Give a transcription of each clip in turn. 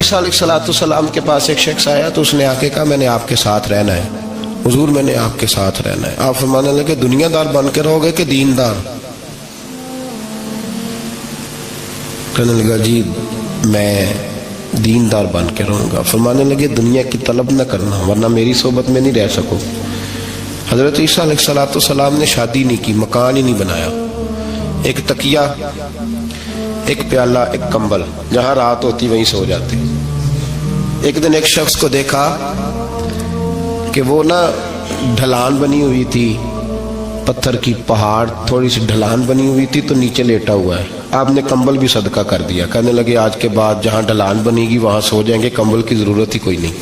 عیسیٰ علیہ السلام کے پاس ایک شخص آیا تو اس نے آ کے کہا میں نے آپ کے ساتھ رہنا ہے حضور، میں نے آپ کے ساتھ رہنا ہے۔ آپ فرمانے لگے دنیا دار بن کے رہو گے کہ دیندار؟ کہنے لگا جی میں دیندار بن کے رہوں گا۔ فرمانے لگے دنیا کی طلب نہ کرنا ورنہ میری صحبت میں نہیں رہ سکو۔ حضرت عیسیٰ علیہ السلام نے شادی نہیں کی، مکان ہی نہیں بنایا، ایک تکیہ، ایک پیالہ، ایک کمبل، جہاں رات ہوتی وہیں سو جاتے۔ ایک دن ایک شخص کو دیکھا کہ وہ نا ڈھلان بنی ہوئی تھی، پتھر کی پہاڑ تھوڑی سی ڈھلان بنی ہوئی تھی تو نیچے لیٹا ہوا ہے۔ آپ نے کمبل بھی صدقہ کر دیا، کہنے لگے آج کے بعد جہاں ڈھلان بنے گی وہاں سو جائیں گے، کمبل کی ضرورت ہی کوئی نہیں۔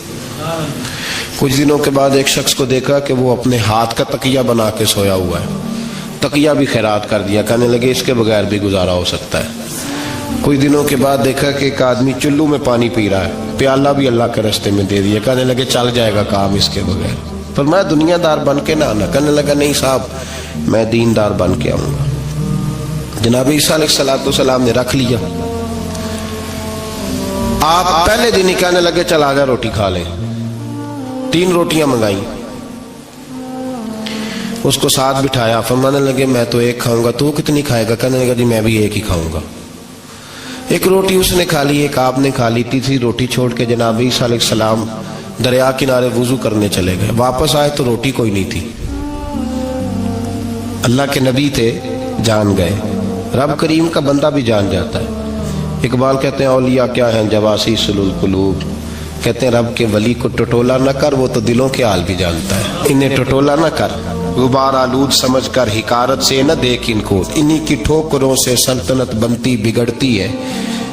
کچھ دنوں کے بعد ایک شخص کو دیکھا کہ وہ اپنے ہاتھ کا تکیہ بنا کے سویا ہوا ہے، تکیہ بھی خیرات کر دیا، کہنے لگے اس کے بغیر بھی گزارا ہو سکتا ہے۔ کچھ دنوں کے بعد دیکھا کہ ایک آدمی چلو میں پانی پی رہا ہے، پیالہ بھی اللہ کے راستے میں دے دیا، کہنے لگے چل جائے گا کام اس کے بغیر۔ پر میں دنیا دار بن کے نہ آنا، کہنے لگا نہیں صاحب میں دیندار بن کے آؤں گا۔ جناب عیسیٰ علیہ السلام نے رکھ لیا۔ آپ پہلے دن ہی کہنے لگے چل آجا روٹی کھا لیں۔ 3 روٹیاں منگائیں، اس کو ساتھ بٹھایا، فرمانے لگے میں تو ایک کھاؤں گا، تو کتنی کھائے گا؟ کہنے لگا جی میں بھی ایک ہی کھاؤں گا۔ ایک روٹی اس نے کھا لی، ایک آپ نے کھا لی، تیسری روٹی چھوڑ کے جناب عیسیٰ علیہ السلام دریا کنارے وضو کرنے چلے گئے۔ واپس آئے تو روٹی کوئی نہیں تھی۔ اللہ کے نبی تھے، جان گئے۔ رب کریم کا بندہ بھی جان جاتا ہے۔ اقبال کہتے ہیں اولیاء کیا ہیں جواسیس القلوب، کہتے ہیں رب کے ولی کو ٹٹولا نہ کر، وہ تو دلوں کے حال بھی جانتا ہے۔ انہیں ٹٹولا نہ کر، غبار آلود سمجھ کر حکارت سے نہ دیکھ ان کو، انہی کی ٹھوکروں سے سلطنت بنتی بگڑتی ہے۔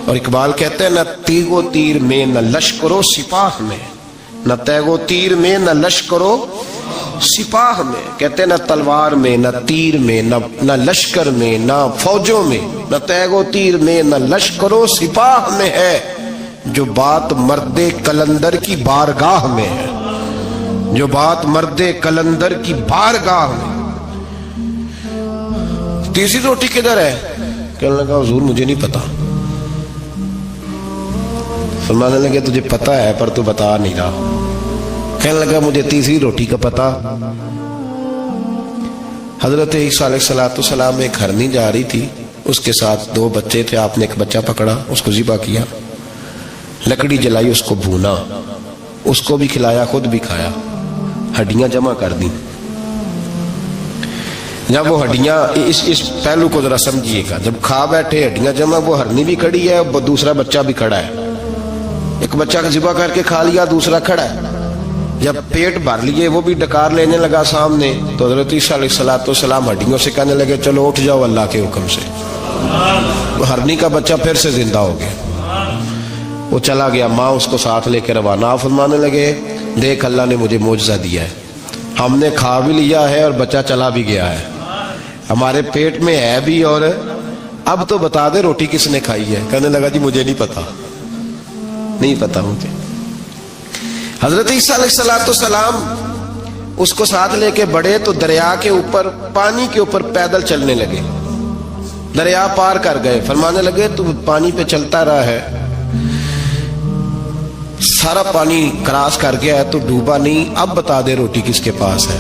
اور اقبال کہتے ہیں نہ تیغ و تیر میں نہ لشکر و سپاہ میں، نہ تیغ و تیر میں نہ لشکر و سپاہ میں، کہتے ہیں نہ تلوار میں نہ تیر میں نہ لشکر میں نہ فوجوں میں، نہ تیغ و تیر میں نہ لشکر و سپاہ میں ہے، جو بات مرد کلندر کی بارگاہ میں ہے، جو بات مرد کلندر کی بارگاہ میں۔ تیسری روٹی کدھر ہے؟ کہنے لگا حضور مجھے نہیں پتا۔ فرمانے لگے تجھے پتا ہے پر تو بتا نہیں رہا۔ کہنے لگا مجھے تیسری روٹی کا پتا۔ حضرت عیسیٰ علیہ السلام ایک ہرنی جا رہی تھی، اس کے ساتھ 2 بچے تھے، آپ نے ایک بچہ پکڑا، اس کو ذبح کیا، لکڑی جلائی، اس کو بھونا، اس کو بھی کھلایا، خود بھی کھایا، ہڈیاں جمع کر دیں۔ جب وہ ہڈیاں اس پہلو کو ذرا سمجھیے گا، جب کھا بیٹھے ہڈیاں جمع، وہ ہرنی بھی کھڑی ہے، دوسرا بچہ بھی کھڑا ہے، ایک بچہ کا ذبح کر کے کھا لیا، دوسرا کھڑا ہے۔ جب پیٹ بھر لیے وہ بھی ڈکار لینے لگا سامنے، تو حضرت عیسیٰ علیہ السلام ہڈیوں سے کہنے لگے چلو اٹھ جاؤ اللہ کے حکم سے۔ ہرنی کا بچہ پھر سے زندہ ہو گیا، وہ چلا گیا، ماں اس کو ساتھ لے کے روانہ۔ فرمانے لگے دیکھ اللہ نے مجھے معجزہ دیا ہے، ہم نے کھا بھی لیا ہے اور بچہ چلا بھی گیا ہے، ہمارے پیٹ میں ہے بھی، اور اب تو بتا دے روٹی کس نے کھائی ہے؟ کہنے لگا جی مجھے نہیں پتا، نہیں پتا مجھے۔ حضرت عیسیٰ علیہ السلام اس کو ساتھ لے کے بڑھے تو دریا کے اوپر، پانی کے اوپر پیدل چلنے لگے، دریا پار کر گئے۔ فرمانے لگے تو پانی پہ چلتا رہا ہے، سارا پانی کراس کر گیا ہے تو ڈوبا نہیں، اب بتا دے روٹی کس کے پاس ہے؟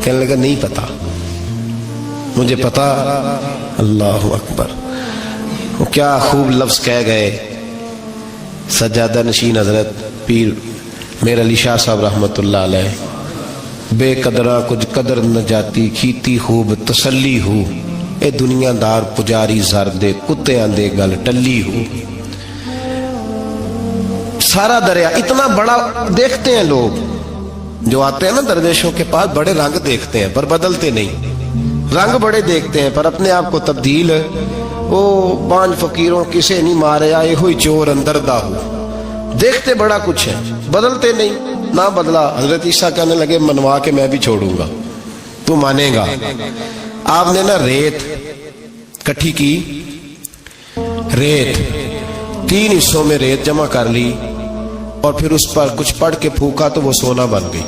کہنے لگا نہیں پتا، مجھے پتا۔ اللہ اکبر، وہ کیا خوب لفظ کہہ گئے سجادہ نشین حضرت پیر میر علی شاہ صاحب رحمت اللہ علیہ، بے قدرہ کچھ قدر نہ جاتی، کھیتی خوب تسلی ہو، اے دنیا دار پجاری زردے کتے آندے گل ٹلی ہو۔ سارا دریا اتنا بڑا دیکھتے ہیں لوگ جو آتے ہیں نا درویشوں کے پاس، بڑے رنگ دیکھتے ہیں پر بدلتے نہیں، رنگ بڑے دیکھتے ہیں پر اپنے آپ کو تبدیل، وہ بانج فقیروں کسے نہیں مارے آئے ہوئی چور اندر دا ہو، دیکھتے بڑا کچھ ہے بدلتے نہیں۔ نہ بدلا، حضرت عیسیٰ کہنے لگے منوا کے میں بھی چھوڑوں گا، تو مانے گا۔ آپ نے نا ریت کٹھی کی، ریت 3 حصوں میں ریت جمع کر لی اور پھر اس پر کچھ پڑھ کے پھونکا تو وہ سونا بن گئی۔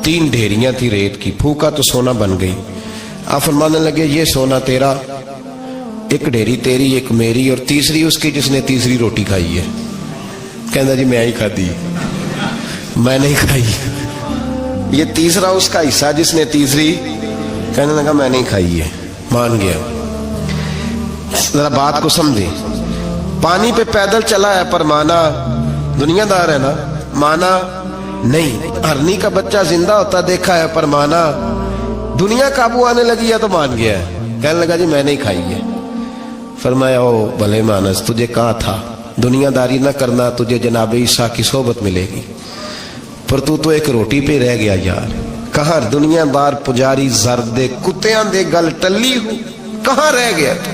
3 ڈھیریاں تھی ریت کی، پھونکا تو سونا بن گئی۔ آپ فرمانے لگے یہ سونا تیرا، ایک ڈھیری تیری ایک میری اور تیسری اس کی جس نے تیسری روٹی کھائی ہے. کہنا جی میں ہی کھاتی, میں نہیں کھائی. یہ تیسرا اس کا حصہ جس نے تیسری, کہنے لگا میں نہیں کھائی ہے, مان گیا. ذرا بات کو سمجھے, پانی پہ پیدل چلا ہے پر مانا, دنیا دار ہے نا, مانا نہیں. ہرنی کا بچہ زندہ ہوتا دیکھا ہے پر مانا, دنیا قابو آنے لگی ہے تو مان گیا ہے. کہنے لگا جی میں نہیں کھائی ہے. فرمایا او بھلے مانس, تجھے کہا تھا دنیا داری نہ کرنا, تجھے جناب عیسیٰ کی صحبت ملے گی, پر تو ایک روٹی پہ رہ گیا یار. کہاں دنیا دار پجاری زردے کتیاں دے گل ٹلی ہو, کہاں رہ گیا تھا.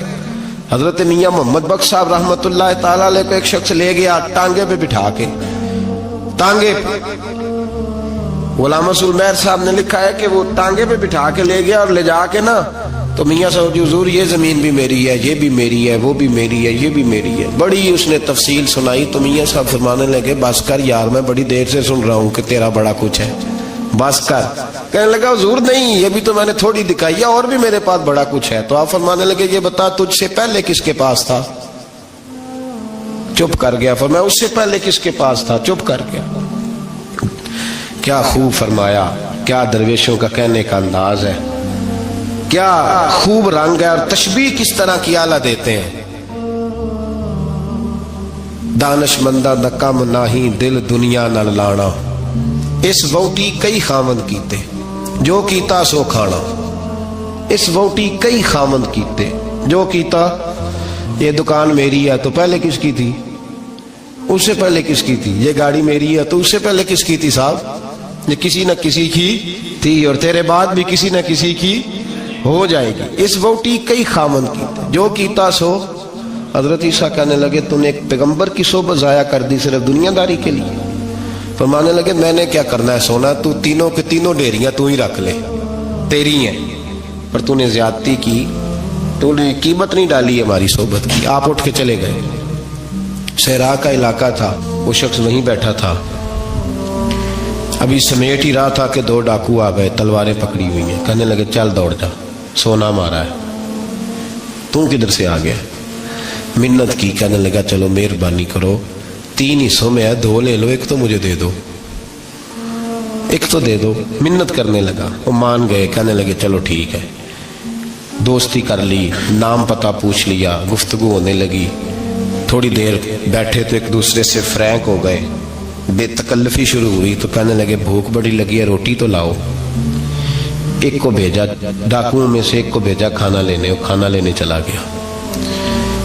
حضرت میاں محمد بخش صاحب رحمت اللہ تعالیٰ علیہ کو ایک شخص لے گیا ٹانگے پہ بٹھا کے, ٹانگے پہ. غلام رسول مہر صاحب نے لکھا ہے کہ وہ ٹانگے پہ بٹھا کے لے گیا اور لے جا کے نا تو میاں صاحب جی حضور یہ زمین بھی میری ہے, یہ بھی میری ہے, وہ بھی میری ہے, یہ بھی میری ہے. بڑی اس نے تفصیل سنائی تو میاں صاحب فرمانے لگے بس کر یار, میں بڑی دیر سے سن رہا ہوں کہ تیرا بڑا کچھ ہے, بس کر. کہنے لگا حضور نہیں, یہ بھی تو میں نے تھوڑی دکھائی ہے, اور بھی میرے پاس بڑا کچھ ہے. تو آپ فرمانے لگے یہ بتا تجھ سے پہلے کس کے پاس تھا. چپ کر گیا. فرمایا اس سے پہلے کس کے پاس تھا. چپ کر گیا. کیا خوب فرمایا, کیا درویشوں کا کہنے کا انداز ہے, کیا خوب رنگ ہے, اور تشبیہ کس طرح کی اعلیٰ دیتے ہیں. دانش مندہ دا کم ناہی دل دنیا نہ لانا, اس ووٹی کئی خامند کیتے, جو کیتا سو کھانا. اس ووٹی کئی خامند کیتے, جو کیتا. یہ دکان میری ہے تو پہلے کس کی تھی, اس سے پہلے کس کی تھی. یہ گاڑی میری ہے تو اس سے پہلے کس کی تھی صاحب, یہ کسی نہ کسی کی تھی, اور تیرے بعد بھی کسی نہ کسی کی ہو جائے گی. اس ووٹی کئی خامند کیتے, جو کیتا سو. حضرت عیسیٰ کہنے لگے تو نے ایک پیغمبر کی صحبت ضائع کر دی صرف دنیا داری کے لیے. فرمانے لگے میں نے کیا کرنا ہے سونا, تو تینوں کے تینوں ڈیریاں تو ہی رکھ لے, تیری ہیں, پر تو نے زیادتی کی, تو نے قیمت نہیں ڈالی ہماری صحبت کی. آپ اٹھ کے چلے گئے. صحرا کا علاقہ تھا, وہ شخص وہیں بیٹھا تھا, ابھی سمیٹ ہی رہا تھا کہ دو ڈاکو آ گئے, تلواریں پکڑی ہوئی ہیں. کہنے لگے چل دوڑ جا, سونا مارا ہے, تو کدھر سے آ گیا. منت کی. کہنے لگا چلو مہربانی کرو, 3 حصوں میں ہے, 2 لے لو, ایک تو مجھے دے دو, ایک تو دے دو. منت کرنے لگا, وہ مان گئے. کہنے لگے چلو ٹھیک ہے. دوستی کر لی, نام پتہ پوچھ لیا, گفتگو ہونے لگی. تھوڑی دیر بیٹھے تو ایک دوسرے سے فرینک ہو گئے, بے تکلفی شروع ہوئی. تو کہنے لگے بھوک بڑی لگی ہے, روٹی تو لاؤ. ایک کو بھیجا, ڈاکوؤں میں سے ایک کو بھیجا کھانا لینے, وہ کھانا لینے چلا گیا.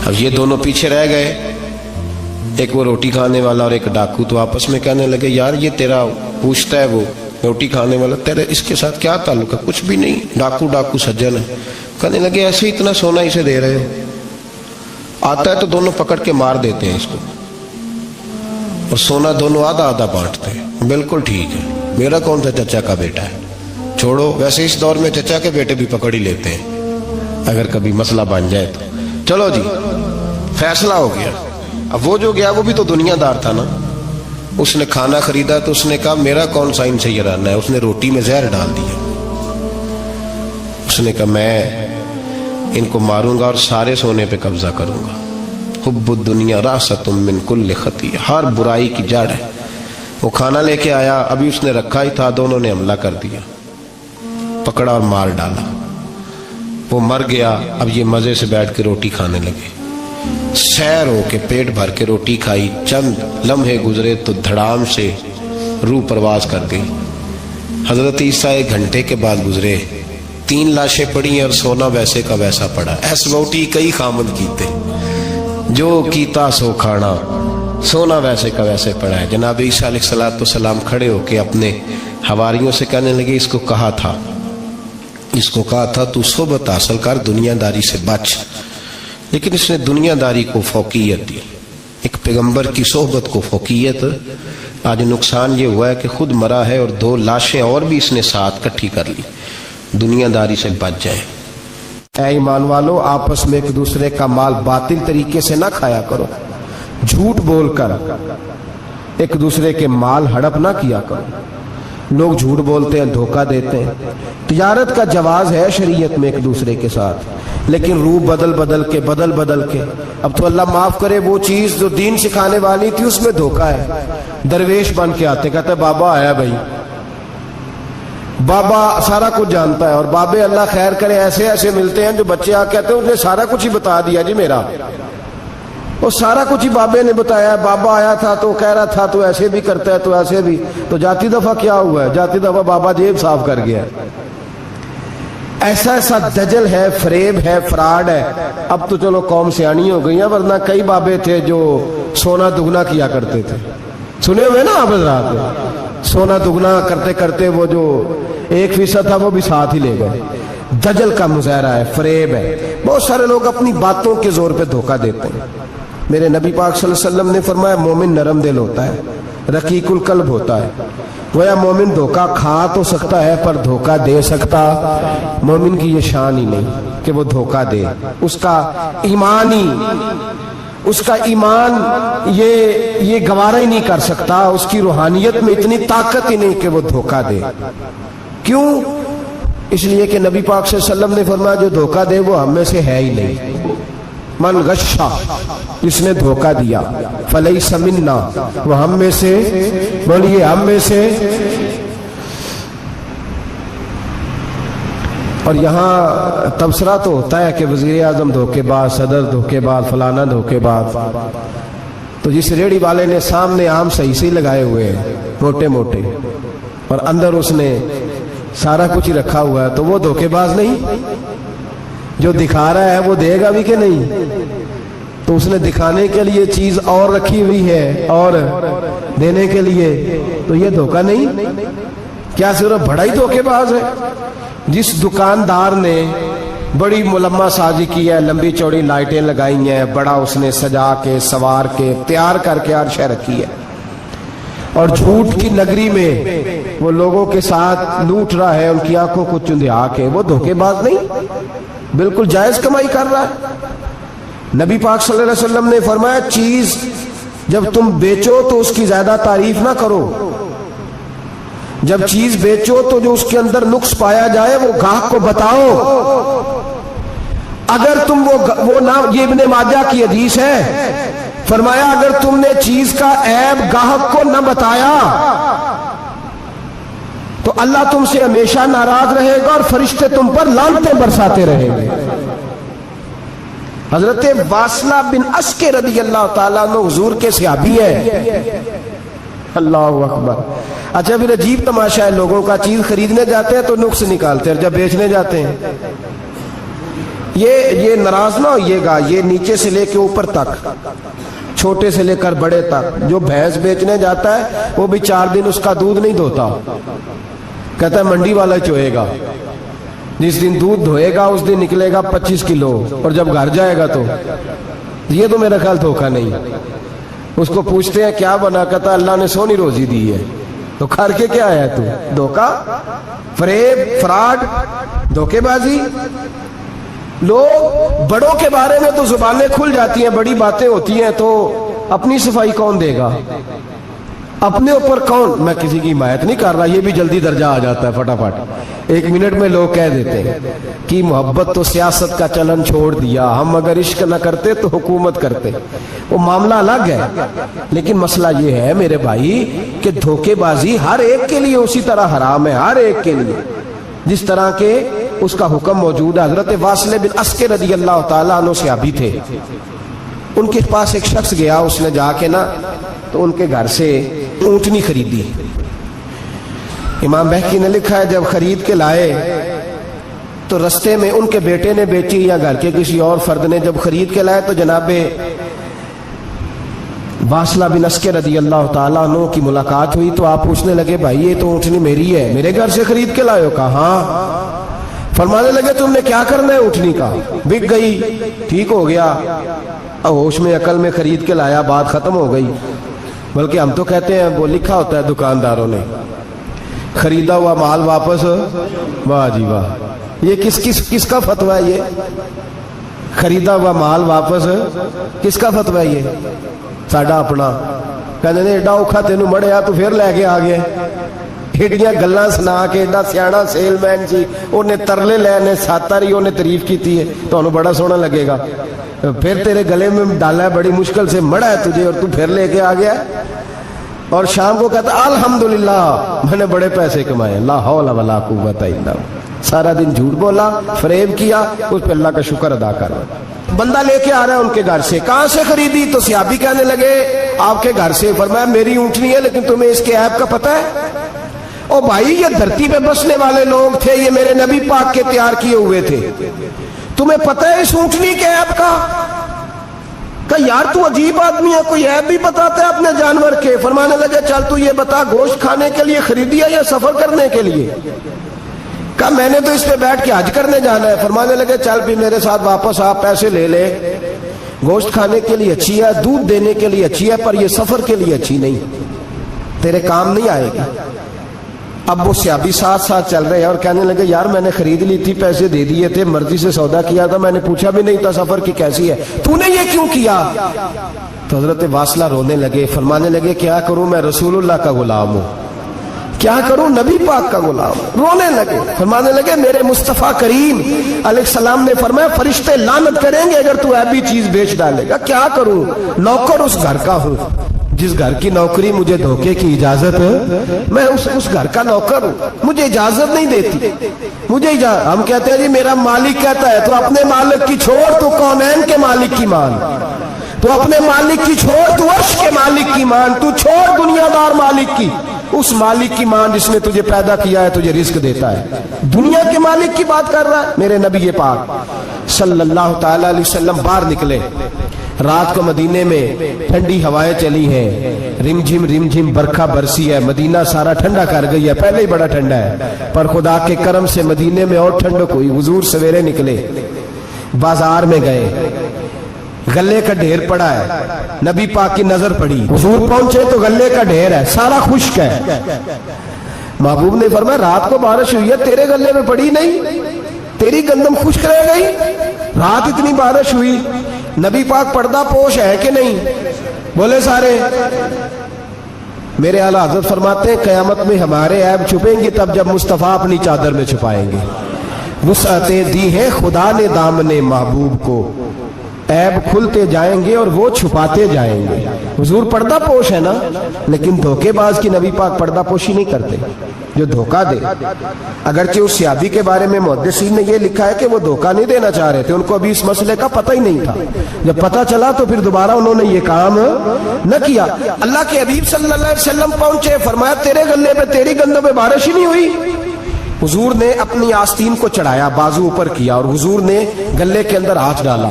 اب یہ دونوں پیچھے رہ گئے, ایک وہ روٹی کھانے والا اور ایک ڈاکو. تو آپس میں کہنے لگے یار یہ تیرا پوچھتا ہے وہ روٹی کھانے والا, تیرے اس کے ساتھ کیا تعلق ہے. کچھ بھی نہیں, ڈاکو ڈاکو سجن ہے. کہنے لگے ایسے اتنا سونا اسے دے رہے ہو, آتا ہے تو دونوں پکڑ کے مار دیتے ہیں اس کو, اور سونا دونوں آدھا آدھا بانٹتے ہیں. بالکل ٹھیک ہے, میرا کون سا چچا کا بیٹا ہے, چھوڑو. ویسے اس دور میں چچا کے بیٹے بھی پکڑ ہی لیتے ہیں اگر کبھی مسئلہ بن جائے تو. چلو جی فیصلہ ہو گیا. اب وہ جو گیا وہ بھی تو دنیا دار تھا نا, اس نے کھانا خریدا تو اس نے کہا میرا کون سا ان سے یہ رہنا ہے. اس نے روٹی میں زہر ڈال دیا. اس نے کہا میں ان کو ماروں گا اور سارے سونے پہ قبضہ کروں گا. حب الدنیا راست من کل خطیہ, ہر برائی کی جڑ ہے. وہ کھانا لے کے آیا, ابھی اس نے رکھا ہی تھا, دونوں نے حملہ کر دیا, پکڑا اور مار ڈالا. وہ مر گیا. اب یہ مزے سے بیٹھ کے روٹی کھانے لگے, سیر ہو کے پیٹ بھر کے روٹی کھائی. چند لمحے گزرے تو دھڑام سے روح پرواز کر گئی. حضرت عیسیٰ 1 گھنٹے کے بعد گزرے, 3 لاشیں پڑی ہیں اور سونا ویسے کا ویسا پڑا. ایس ووٹی کئی خامند کیتے, جو کیتا سو کھانا, سونا ویسے کا ویسے پڑا ہے. جناب عیسیٰ علیہ السلام کھڑے ہو کے اپنے حواریوں سے کہنے لگے اس کو کہا تھا تو صحبت حاصل کر, دنیا داری سے بچ. لیکن اس نے دنیا داری کو فوقیت دی, ایک پیغمبر کی صحبت کو فوقیت. آج نقصان یہ ہوا ہے کہ خود مرا ہے اور 2 لاشیں اور بھی اس نے ساتھ کٹھی کر لی. دنیا داری سے بچ جائے. اے ایمان والو, آپس میں ایک دوسرے کا مال باطل طریقے سے نہ کھایا کرو, جھوٹ بول کر ایک دوسرے کے مال ہڑپ نہ کیا کرو. لوگ جھوٹ بولتے ہیں، دھوکہ دیتے ہیں۔ تجارت کا جواز ہے شریعت میں ایک دوسرے کے ساتھ، لیکن روح بدل بدل کے اب تو اللہ معاف کرے وہ چیز جو دین سکھانے والی تھی اس میں دھوکہ ہے۔ درویش بن کے آتے، کہتے بابا آیا بھائی، بابا سارا کچھ جانتا ہے، اور بابے اللہ خیر کرے ایسے ایسے ملتے ہیں جو بچے آ کہتے ہیں اس نے سارا کچھ ہی بتا دیا جی میرا، وہ سارا کچھ ہی بابے نے بتایا، بابا آیا تھا تو کہہ رہا تھا تو ایسے بھی کرتا ہے تو ایسے بھی، تو جاتی دفعہ کیا ہوا ہے؟ جاتی دفعہ بابا جیب صاف کر گیا۔ ایسا ایسا دجل ہے، فریب ہے، فراڈ ہے۔ اب تو چلو قوم سیانی ہو گئی ہیں، ورنہ کئی بابے تھے جو سونا دگنا کیا کرتے تھے، سنے ہوئے نا آپ حضرات؟ سونا دگنا کرتے کرتے وہ جو 1% تھا وہ بھی ساتھ ہی لے گئے۔ دجل کا مظاہرہ ہے، فریب ہے۔ بہت سارے لوگ اپنی باتوں کے زور پہ دھوکہ دیتے ہیں۔ میرے نبی پاک صلی اللہ علیہ وسلم نے فرمایا مومن نرم دل ہوتا ہے، رقیق القلب ہوتا ہے۔ گویا مومن دھوکہ کھا تو سکتا ہے پر دھوکہ دے سکتا، مومن کی یہ شان ہی نہیں کہ وہ دھوکہ دے۔ اس کا ایمان یہ گوارا ہی نہیں کر سکتا، اس کی روحانیت میں اتنی طاقت ہی نہیں کہ وہ دھوکہ دے۔ کیوں؟ اس لیے کہ نبی پاک صلی اللہ علیہ وسلم نے فرمایا جو دھوکہ دے وہ ہم میں سے ہے ہی نہیں۔ من غشا، جس نے دھوکہ دیا، فلیس منا، وہ ہم میں سے، بولیے ہم میں سے۔ اور یہاں تبصرہ تو ہوتا ہے کہ وزیر اعظم دھوکے باز، صدر دھوکے باز، فلانا دھوکے باز۔ تو جس ریڑھی والے نے سامنے عام صحیح سے لگائے ہوئے ہیں موٹے موٹے، اور اندر اس نے سارا کچھ ہی رکھا ہوا ہے، تو وہ دھوکے باز نہیں؟ جو دکھا رہا ہے وہ دے گا بھی کہ نہیں؟ تو اس نے دکھانے کے لیے چیز اور رکھی ہوئی ہے اور دینے کے لیے، تو یہ دھوکہ نہیں؟ کیا صرف بڑا ہی دھوکے باز ہے؟ جس دکاندار نے بڑی ملمہ سازی کی ہے، لمبی چوڑی لائٹیں لگائی ہیں، بڑا اس نے سجا کے سوار کے تیار کر کے ہر شے رکھی ہے، اور جھوٹ کی نگری میں وہ لوگوں کے ساتھ لوٹ رہا ہے، ان کی آنکھوں کو چندھیا کے، وہ دھوکے باز نہیں؟ بالکل جائز کمائی کر رہا ہے۔ نبی پاک صلی اللہ علیہ وسلم نے فرمایا چیز جب تم بیچو تو اس کی زیادہ تعریف نہ کرو، جب چیز بیچو تو جو اس کے اندر نقص پایا جائے وہ گاہک کو بتاؤ۔ اگر تم وہ نہ، یہ ابن ماجہ کی حدیث ہے، فرمایا اگر تم نے چیز کا عیب گاہک کو نہ بتایا تو اللہ تم سے ہمیشہ ناراض رہے گا اور فرشتے تم پر لعنتیں برساتے رہیں گے۔ حضرت واصلہ بن اسکے رضی اللہ تعالیٰ عنہ حضور کے صحابی ہے۔ اللہ اکبر۔ اچھا پھر عجیب تماشا ہے، لوگوں کا چیز خریدنے جاتے ہیں تو نقص نکالتے ہیں، اور جب بیچنے جاتے ہیں یہ ناراض نہ ہوئیے گا، یہ نیچے سے لے کے اوپر تک، چھوٹے سے لے کر بڑے تک، جو بھینس بیچنے جاتا ہے وہ بھی 4 دن اس کا دودھ نہیں دھوتا، کہتا ہے منڈی والا چوئے گا، جس دن دودھ دھوئے گا اس دن نکلے گا 25 کلو، اور جب گھر جائے گا تو یہ تو میرا خیال دھوکہ نہیں۔ اس کو پوچھتے ہیں کیا بنا، کہتا اللہ نے سونی روزی دی ہے، تو کر کے کیا آیا تو؟ دھوکہ، فریب، فراڈ، دھوکے بازی۔ لوگ بڑوں کے بارے میں تو زبانیں کھل جاتی ہیں، بڑی باتیں ہوتی ہیں، تو اپنی صفائی کون دے گا؟ اپنے اوپر کون؟ میں کسی کی حمایت نہیں کر رہا، یہ بھی جلدی درجہ آ جاتا ہے فٹافٹ، 1 منٹ میں لوگ کہہ دیتے ہیں کہ محبت تو سیاست کا چلن چھوڑ دیا، ہم اگر عشق نہ کرتے تو حکومت کرتے، وہ معاملہ الگ ہے۔ لیکن مسئلہ یہ ہے میرے بھائی کہ دھوکے بازی ہر ایک کے لیے اسی طرح حرام ہے، ہر ایک کے لیے جس طرح کے اس کا حکم موجود ہے۔ حضرت واصلہ بن اسکے رضی اللہ تعالیٰ عنہ صحابی تھے، ان کے پاس ایک شخص گیا، اس نے جا کے نا تو ان کے گھر سے اونٹنی خریدی۔ امام بہقی نے لکھا ہے جب خرید کے لائے تو رستے میں ان کے بیٹے نے بیچی یا گھر کے کسی اور فرد نے جب خرید کے لائے تو جناب واصلہ بن اسکے رضی اللہ تعالیٰ عنہ کی ملاقات ہوئی، تو آپ پوچھنے لگے بھائی یہ تو اونٹنی میری ہے، میرے گھر سے خرید کے لائے ہو؟ کہا ہاں۔ فرمانے لگے تم نے کیا کرنا ہے اونٹنی کا؟ بک گئی، ٹھیک ہو گیا، ہوش میں عقل میں خرید کے لایا، بات ختم ہو گئی۔ بلکہ ہم تو کہتے ہیں وہ لکھا ہوتا ہے دکانداروں نے خریدا ہوا مال واپس، واہ جی واہ، یہ کس کا فتویٰ ہے؟ یہ خریدا ہوا مال واپس کس کا فتویٰ ہے؟ یہ ساڈا اپنا، کہتے ہیں ایڈا اوکھا تینوں مڑیا تو پھر لے کے آ گئے، ایڈیاں گلاں سنا کے ایڈا سیاڑا سیلمین سی انہیں ترلے لینے ساتاری انہیں تعریف کیتی ہے تو انہوں بڑا سونا لگے گا. پھر تیرے گلے میں ڈالا ہے بڑی مشکل سے مڑا ہے تجھے اور تو پھر لے کے آ گیا اور شام کو کہتا الحمدللہ میں نے بڑے پیسے کمائے. لا حول ولا قوت الا باللہ. سارا دن جھوٹ بولا, فریب کیا, اس پہ اللہ کا شکر ادا کر رہا. بندہ لے کے آ رہا ہے ان کے گھر سے, کہاں سے خریدی؟ تو صحابی کہنے لگے آپ کے گھر سے. فرمایا میری اونٹنی ہے لیکن تمہیں اس کے عیب کا پتہ ہے؟ او بھائی یہ دھرتی پہ بسنے والے لوگ تھے, یہ میرے نبی پاک کے تیار کیے ہوئے تھے, تمہیں پتہ ہے اس اونٹنی کے عیب کا؟ کہ یار تو عجیب آدمی ہے, کوئی عیب بھی بتاتا ہے اپنے جانور کے. فرمانے لگے چل تو یہ بتا گوشت کھانے کے لیے خریدی ہے یا سفر کرنے کے لیے؟ کہا میں نے تو اس پہ بیٹھ کے حج کرنے جانا ہے. فرمانے لگے چل بھی میرے ساتھ واپس آپ پیسے لے لے, گوشت کھانے کے لیے اچھی ہے, دودھ دینے کے لیے اچھی ہے, پر یہ سفر کے لیے اچھی نہیں, تیرے کام نہیں آئے گی. اب وہ صحابی ساتھ ساتھ چل رہے ہیں اور کہنے لگے یار میں نے خرید لی تھی, پیسے دے دیے تھے, مرضی سے سودا کیا تھا, میں نے پوچھا بھی نہیں تھا سفر کی کیسی ہے, تو نے یہ کیوں کیا؟ تو حضرت واصلہ رونے لگے. فرمانے لگے کیا کروں, میں رسول اللہ کا غلام ہوں, کیا کروں, نبی پاک کا غلام. رونے لگے. فرمانے لگے میرے مصطفیٰ کریم علیہ السلام نے فرمایا فرشتے لعنت کریں گے اگر تو ایبی چیز بیچ ڈالے گا. کیا کروں, نوکر اس گھر کا ہوں, جس گھر کی نوکری مجھے دھوکے کی اجازت ہے, میں اس گھر کا نوکر ہوں, مجھے اجازت نہیں دیتی, مجھے ہم کہتے ہیں جی میرا مالک کہتا ہے, تو اپنے مالک کی چھوڑ, تو کونین کے مالک کی مان, تو اپنے مالک کی چھوڑ, تو عرش کے مالک کی مان, تو چھوڑ دنیا دار مالک کی, اس مالک کی مان جس نے تجھے پیدا کیا ہے, تجھے رزق دیتا ہے. دنیا کے مالک کی بات کر رہا ہے. میرے نبی پاک صلی اللہ تعالی علیہ وسلم باہر نکلے. رات کو مدینے میں ٹھنڈی ہوائیں چلی ہیں, رم جھم برکھا برسی ہے, مدینہ سارا ٹھنڈا کر گئی ہے, پہلے ہی بڑا ٹھنڈا ہے, پر خدا کے کرم سے مدینے میں اور ٹھنڈک ہوئی. حضور سویرے نکلے, بازار میں گئے, غلے کا ڈھیر پڑا ہے, نبی پاک کی نظر پڑی, حضور پہنچے تو غلے کا ڈھیر ہے, سارا خشک ہے. محبوب نے فرمایا رات کو بارش ہوئی ہے, تیرے غلے میں پڑی نہیں, تیری گندم خشک رہ گئی, رات اتنی بارش ہوئی. نبی پاک پردہ پوش ہے کہ نہیں؟ بولے سارے. میرے اعلیٰ حضرت فرماتے ہیں قیامت میں ہمارے عیب چھپیں گے تب جب مصطفیٰ اپنی چادر میں چھپائیں گے. وسعتیں دی ہیں خدا نے دامن محبوب کو, عیب کھلتے جائیں گے اور وہ چھپاتے جائیں گے. حضور پردہ پوش ہے نا, لیکن دھوکے باز کی نبی پاک پردہ پوشی نہیں کرتے جو دھوکہ دے. اگرچہ اس صحابی کے بارے میں محدثین نے یہ لکھا ہے کہ وہ دھوکہ نہیں دینا چاہ رہے تھے, ان کو ابھی اس مسئلے کا پتہ ہی نہیں تھا. جب پتہ چلا تو پھر دوبارہ انہوں نے یہ کام نہ کیا. اللہ کے حبیب صلی اللہ علیہ وسلم پہنچے, فرمایا تیرے گلے پہ تیری گندم پہ بارش ہی نہیں ہوئی. حضور نے اپنی آستین کو چڑھایا, بازو اوپر کیا, اور حضور نے گلے کے اندر ہاتھ ڈالا.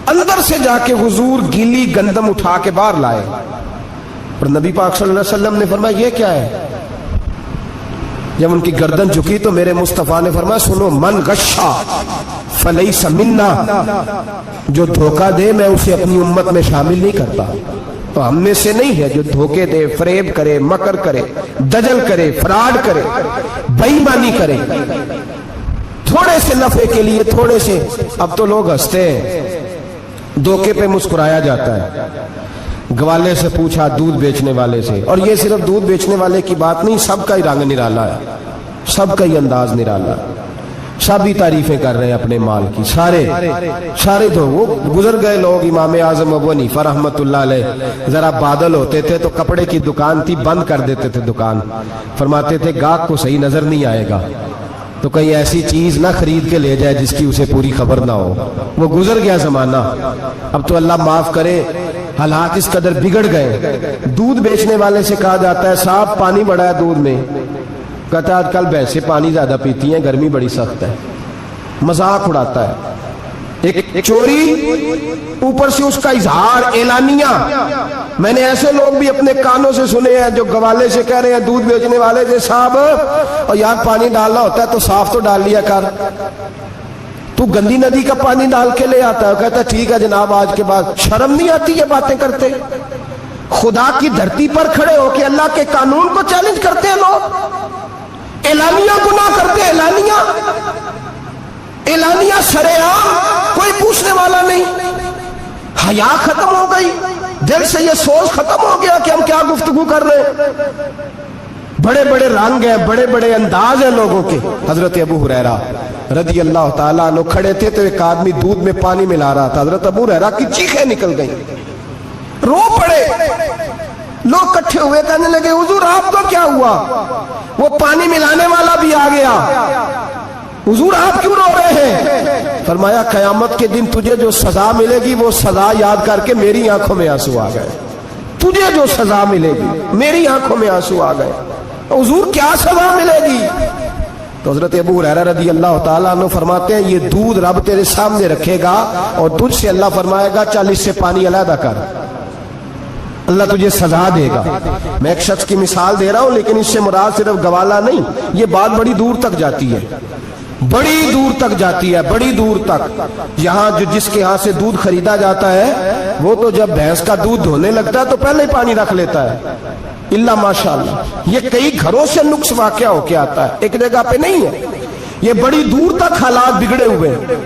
اندر سے جا کے حضور گیلی گندم اٹھا کے باہر لائے, اور نبی پاک صلی اللہ علیہ وسلم نے فرمایا یہ کیا ہے؟ جب ان کی گردن جھکی تو میرے مصطفیٰ نے فرمایا سنو, من غشا فلیس منا, جو دھوکہ دے میں اسے اپنی امت میں شامل نہیں کرتا. تو ہم میں سے نہیں ہے جو دھوکے دے, فریب کرے, مکر کرے, دجل کرے, فراڈ کرے, بے ایمانی کرے, تھوڑے سے نفع کے لیے, تھوڑے سے. اب تو لوگ ہنستے ہیں, دھوکے پہ مسکرایا جاتا ہے. گوالے سے پوچھا, دودھ بیچنے والے سے, اور یہ صرف دودھ بیچنے والے کی بات نہیں, سب کا ہی رنگ نرالا ہے, سب کا ہی انداز نرالا ہے, سب ہی تعریفیں کر رہے ہیں اپنے مال کی. سارے تو وہ گزر گئے لوگ. امام اعظم ابو حنیفہ رحمت اللہ علیہ ذرا بادل ہوتے تھے تو کپڑے کی دکان تھی, بند کر دیتے تھے دکان. فرماتے تھے گاہک کو صحیح نظر نہیں آئے گا تو کہیں ایسی چیز نہ خرید کے لے جائے جس کی اسے پوری خبر نہ ہو. وہ گزر گیا زمانہ. اب تو اللہ معاف کرے, حالات اس قدر بگڑ گئے. دودھ بیچنے والے سے کہا جاتا ہے صاحب پانی بڑا ہے دودھ میں, کہتا ہے آج کل بھینسیں پانی زیادہ پیتی ہیں, گرمی بڑی سخت ہے. مذاق اڑاتا ہے. ایک چوری, اوپر سے اس کا اظہار اعلانیہ. میں نے ایسے لوگ بھی اپنے کانوں سے سنے ہیں جو گوالے سے کہہ رہے ہیں, دودھ بیچنے والے سے, صاحب اور یار پانی ڈالنا ہوتا ہے تو صاف تو ڈال لیا کر, تو گندی ندی کا پانی ڈال کے لے آتا ہے. کہتا ہے ٹھیک ہے جناب, آج کے بعد شرم نہیں آتی یہ باتیں کرتے؟ خدا کی دھرتی پر کھڑے ہو کے اللہ کے قانون کو چیلنج کرتے ہیں لوگ, اعلانیہ گناہ کرتے ہیں, اعلانیہ سرعام, کوئی پوچھنے والا نہیں. حیا ختم ہو گئی, دل سے یہ سوچ ختم ہو گیا کہ ہم کیا گفتگو کر رہے ہیں. بڑے بڑے رنگ ہیں, بڑے بڑے انداز ہیں لوگوں کے. حضرت ابو ہریرہ رضی اللہ تعالیٰ عنہ کھڑے تھے تو ایک آدمی دودھ میں پانی ملا رہا تھا. حضرت ابو ہریرہ کی چیخیں نکل گئیں, رو پڑے. لوگ کٹھے ہوئے کہنے لگے حضور آپ کو کیا ہوا؟ وہ پانی ملانے والا بھی آ گیا, حضور آپ کیوں رو رہے ہیں؟ فرمایا قیامت کے دن تجھے جو سزا ملے گی وہ سزا یاد کر کے میری آنکھوں میں آنسو آ گئے. تجھے جو سزا ملے گی میری آنکھوں میں آنسو آ گئے. حضور کیا سزا ملے گی؟ تو حضرت ابو ہریرہ رضی اللہ تعالیٰ عنہ فرماتے ہیں یہ دودھ رب تیرے سامنے رکھے گا اور تجھ سے اللہ فرمائے گا چل اس سے پانی علیحدہ کر, اللہ تجھے سزا دے گا. میں ایک شخص کی مثال دے رہا ہوں لیکن اس سے مراد صرف گوالہ نہیں, یہ بات بڑی دور تک جاتی ہے, بڑی دور تک جاتی ہے, بڑی دور تک. یہاں جو جس کے ہاں سے دودھ خریدا جاتا ہے وہ تو جب بھینس کا دودھ دھونے لگتا ہے تو پہلے ہی پانی رکھ لیتا ہے, اللہ ماشاءاللہ. یہ کئی گھروں سے نقص واقع ہو کے آتا ہے, ایک جگہ پہ نہیں ہے, یہ بڑی دور تک حالات بگڑے ہوئے ہیں.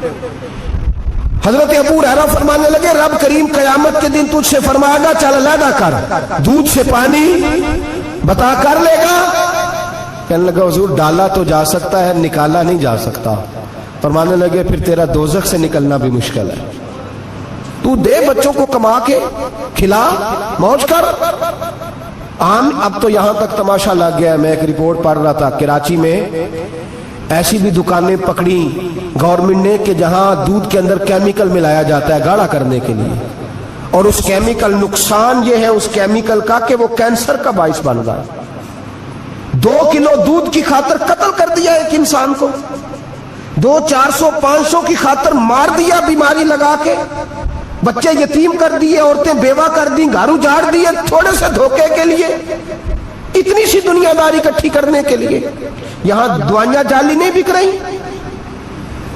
حضرت ابو ہریرہ فرمانے لگے رب کریم قیامت کے دن تجھ سے فرمائے گا چل علیحدہ کر, دودھ سے پانی بتا کر لے گا. کہنے لگا حضور ڈالا تو جا سکتا ہے, نکالا نہیں جا سکتا. فرمانے لگے پھر تیرا دوزخ سے نکلنا بھی مشکل ہے, تو دے بچوں کو کما کے کھلا موج کر. اب تو یہاں تک تماشا لگ گیا ہے. میں ایک رپورٹ پڑھ رہا تھا کراچی میں ایسی بھی دکانیں پکڑی گورنمنٹ نے کہ جہاں دودھ کے اندر کیمیکل ملایا جاتا ہے گاڑھا کرنے کے لیے, اور اس کیمیکل نقصان یہ ہے اس کیمیکل کا کہ وہ کینسر کا باعث بن رہا ہے. 2 کلو دودھ کی خاطر قتل کر دیا ایک انسان کو, 200 400 500 کی خاطر مار دیا بیماری لگا کے, بچے یتیم کر دیے, عورتیں بیوہ کر دی, گھر اجاڑ دیے تھوڑے سے دھوکے کے لیے, اتنی سی دنیا داری اکٹھی کرنے کے لیے. یہاں دوائیاں جعلی نہیں بک رہی,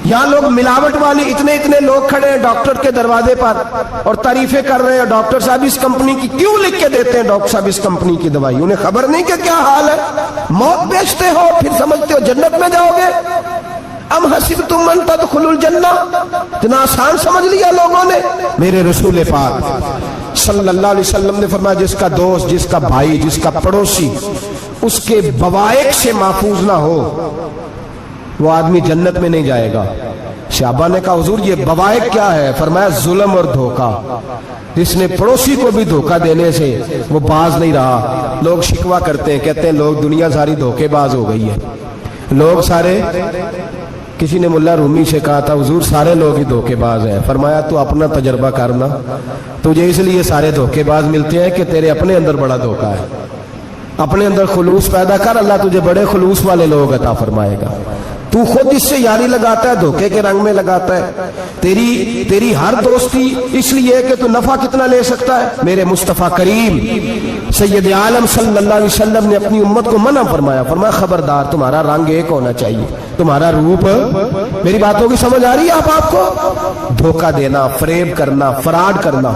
یہاں لوگ ملاوٹ والی اتنے لوگ کھڑے ہیں ڈاکٹر کے دروازے پر اور تعریفیں کر رہے ہیں ڈاکٹر صاحب اس کمپنی کی کیوں لکھ کے دیتے ہیں ڈاکٹر صاحب اس کمپنی کی دوائی, انہیں خبر نہیں کہ کیا حال ہے. موت بیچتے ہو پھر سمجھتے ہو جنت میں جاؤ گے. ام حسبتم ان تدخلوا الجنہ, اتنا آسان سمجھ لیا لوگوں نے. میرے رسول پاک صلی اللہ علیہ وسلم نے فرمایا جس کا دوست, جس کا بھائی, جس کا پڑوسی اس کے بوائق سے محفوظ نہ ہو وہ آدمی جنت میں نہیں جائے گا. صحابہ نے کہا حضور یہ بوائق کیا ہے؟ فرمایا ظلم اور دھوکہ. جس نے پڑوسی کو بھی دھوکہ دینے سے وہ باز نہیں رہا. لوگ شکوہ کرتے ہیں, کہتے ہیں لوگ دنیا ساری دھوکے باز ہو گئی ہے, لوگ سارے. کسی نے ملا رومی سے کہا تھا حضور سارے لوگ ہی دھوکے باز ہیں. فرمایا تو اپنا تجربہ کرنا, تجھے اس لیے سارے دھوکے باز ملتے ہیں کہ تیرے اپنے اندر بڑا دھوکہ ہے. اپنے اندر خلوص پیدا کر, اللہ تجھے بڑے خلوص والے لوگ عطا فرمائے گا. تو خود اس سے یاری لگاتا ہے, دھوکے کے رنگ میں لگاتا ہے. تیری ہر دوستی اس لیے کہ تو نفع کتنا لے سکتا ہے. میرے مصطفیٰ کریم سید عالم صلی اللہ علیہ وسلم نے اپنی امت کو منع فرمایا, فرمایا خبردار تمہارا رنگ ایک ہونا چاہیے, تمہارا روپ. میری باتوں کی سمجھ آ رہی ہے آپ کو؟ دھوکہ دینا, فریب کرنا, فراڈ کرنا